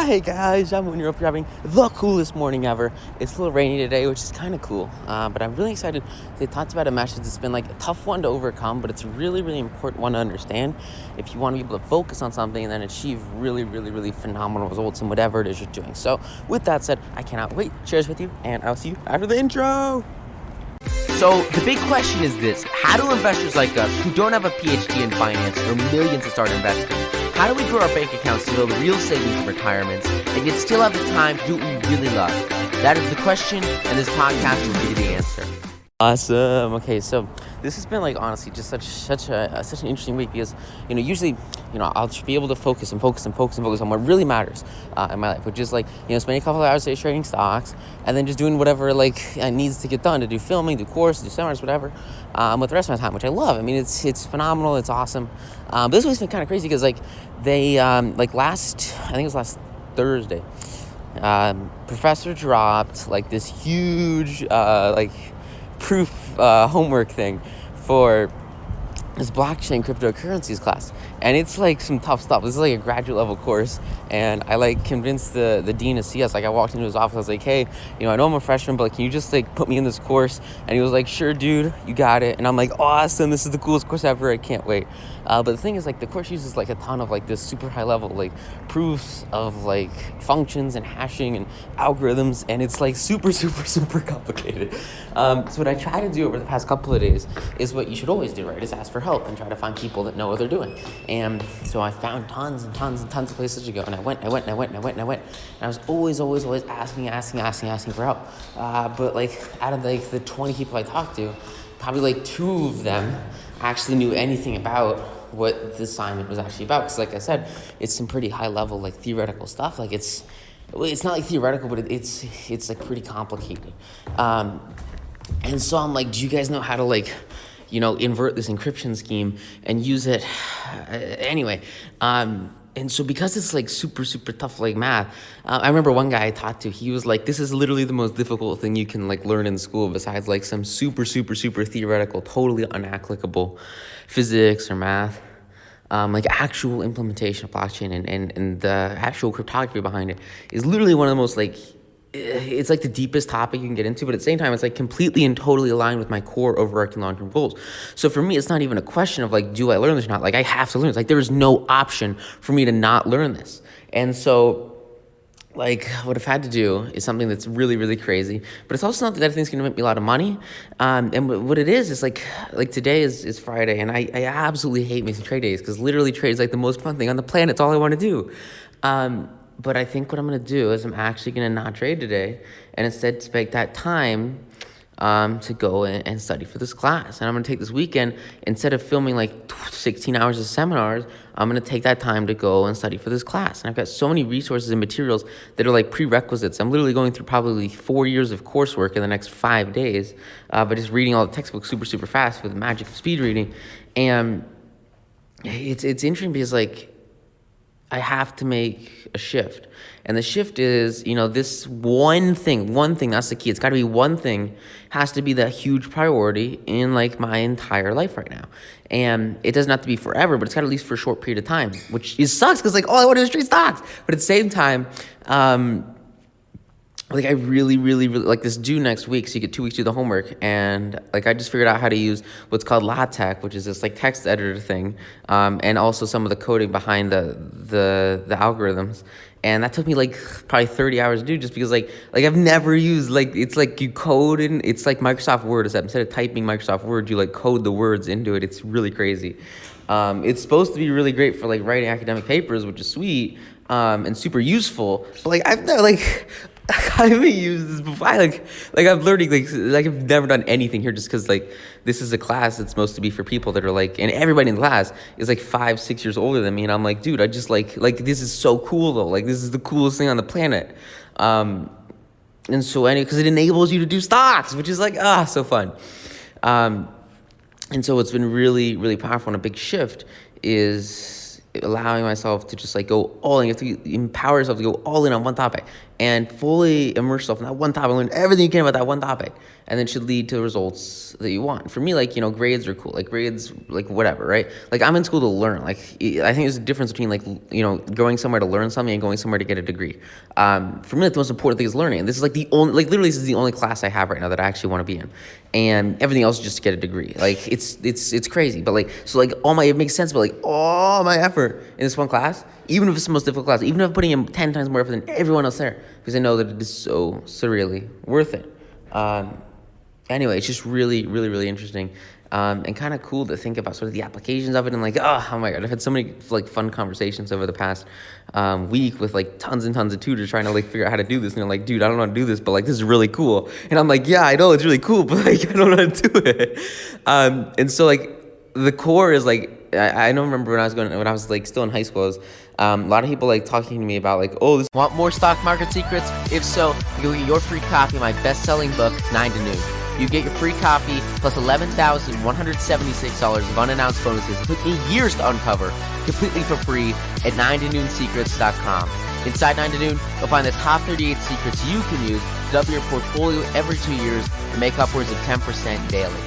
Hey guys, I'm when you're having the coolest morning ever. It's a little rainy today, which is kind of cool, but I'm really excited. They talked about a message that's been like a tough one to overcome, but it's a really, really important one to understand if you want to be able to focus on something and then achieve really, really, really phenomenal results in whatever it is you're doing. So with that said, I cannot wait to share this with you, and I'll see you after the intro. So the big question is this: how do investors like us, who don't have a PhD in finance or millions to start investing, how do we grow our bank accounts to build real savings for retirements and yet still have the time to do what we really love? That is the question, and this podcast will give you the answer. Awesome. Okay, so this has been honestly just such an interesting week because usually I'll just be able to focus on what really matters in my life, which is spending a couple of hours a day trading stocks and then just doing whatever needs to get done, to do filming, do courses, do seminars, whatever, with the rest of my time, which I love. I mean, it's phenomenal, it's awesome. But this week's been kind of crazy because they last Thursday, professor dropped this huge proof homework thing for this blockchain cryptocurrencies class, and it's some tough stuff. This is a graduate level course, and I convinced the dean of CS. I walked into his office. I was like, hey, I know I'm a freshman, but can you just put me in this course? And he was like, sure, dude, you got it. And I'm like, awesome, this is the coolest course ever, I can't wait. But the thing is, the course uses a ton of this super high level proofs of functions and hashing and algorithms, and it's super complicated. So what I try to do over the past couple of days is what you should always do, right? Is ask for help and try to find people that know what they're doing. And so I found tons and tons and tons of places to go, and I went. And I was always asking for help. But out of the 20 people I talked to, probably 2 of them actually knew anything about what the assignment was actually about. Because I said, it's some pretty high level theoretical stuff. It's not theoretical, but it's pretty complicated. And so I'm do you guys know how to invert this encryption scheme and use it anyway? And so because it's super tough math, I remember one guy I talked to, he was this is literally the most difficult thing you can learn in school besides some super theoretical, totally unapplicable physics or math. Actual implementation of blockchain and the actual cryptography behind it is literally one of the most it's the deepest topic you can get into, but at the same time, it's completely and totally aligned with my core overarching long-term goals. So for me, it's not even a question of do I learn this or not? I have to learn this. There is no option for me to not learn this. And so what I've had to do is something that's really, really crazy, but it's also something that I think is going to make me a lot of money. And what it is today is Friday, and I absolutely hate missing trade days because literally trade is the most fun thing on the planet. It's all I want to do. But I think what I'm going to do is I'm actually going to not trade today and instead take that time to go and study for this class. And I'm going to take this weekend, instead of filming 16 hours of seminars, I'm going to take that time to go and study for this class. And I've got so many resources and materials that are prerequisites. I'm literally going through probably 4 years of coursework in the next 5 days, by just reading all the textbooks super fast with the magic of speed reading. And it's interesting because I have to make a shift. And the shift is, this one thing, that's the key. It's got to be one thing, has to be the huge priority in my entire life right now. And it doesn't have to be forever, but it's got to at least for a short period of time, which sucks because all I want to do is trade stocks. But at the same time, I really, really, really this due next week, so you get 2 weeks to do the homework, and I just figured out how to use what's called LaTeX, which is this text editor thing, and also some of the coding behind the algorithms, and that took me probably 30 hours to do just because I've never used it's you code, and it's Microsoft Word, except instead of typing Microsoft Word, you code the words into it. It's really crazy. It's supposed to be really great for writing academic papers, which is sweet, and super useful, but I've never I haven't used this before. I'm learning, I've never done anything here just because, this is a class that's supposed to be for people that are, and everybody in the class is, 5-6 years older than me, and I'm dude, I just, this is so cool, though. This is the coolest thing on the planet. And so, anyway, because it enables you to do stocks, which is, so fun. And so what's been really, really powerful and a big shift is allowing myself to just go all in. You have to empower yourself to go all in on one topic. and fully immerse yourself in that one topic, learn everything you can about that one topic, and then should lead to the results that you want. For me, like, grades are cool. Like, grades, like, whatever, right? Like, I'm in school to learn. Like, I think there's a difference between, like, going somewhere to learn something and going somewhere to get a degree. For me, like, the most important thing is learning. And this is, like, literally, this is the only class I have right now that I actually want to be in. And everything else is just to get a degree. Like, it's crazy. But, like, so, like, it makes sense, but, like, all my effort in this one class, even if it's the most difficult class, even if I'm putting in 10 times more effort than everyone else there, because I know that it is so surreally worth it. Anyway, it's just really, really, really interesting, and kind of cool to think about sort of the applications of it, and like, oh my God, I've had so many like fun conversations over the past week with like tons and tons of tutors trying to like figure out how to do this, and they're like, dude, I don't know how to do this, but like, this is really cool, and I'm like, yeah, I know it's really cool, but like, I don't know how to do it, and so like, the core is like, I don't remember when I was like still in high school, a lot of people like talking to me about like, oh, this. Want more stock market secrets? If so, you'll get your free copy of my best-selling book, 9 to Noon. You get your free copy plus $11,176 of unannounced bonuses. It took me years to uncover completely for free at 9tonoonsecrets.com. Inside 9 to Noon, you'll find the top 38 secrets you can use to double your portfolio every 2 years and make upwards of 10% daily.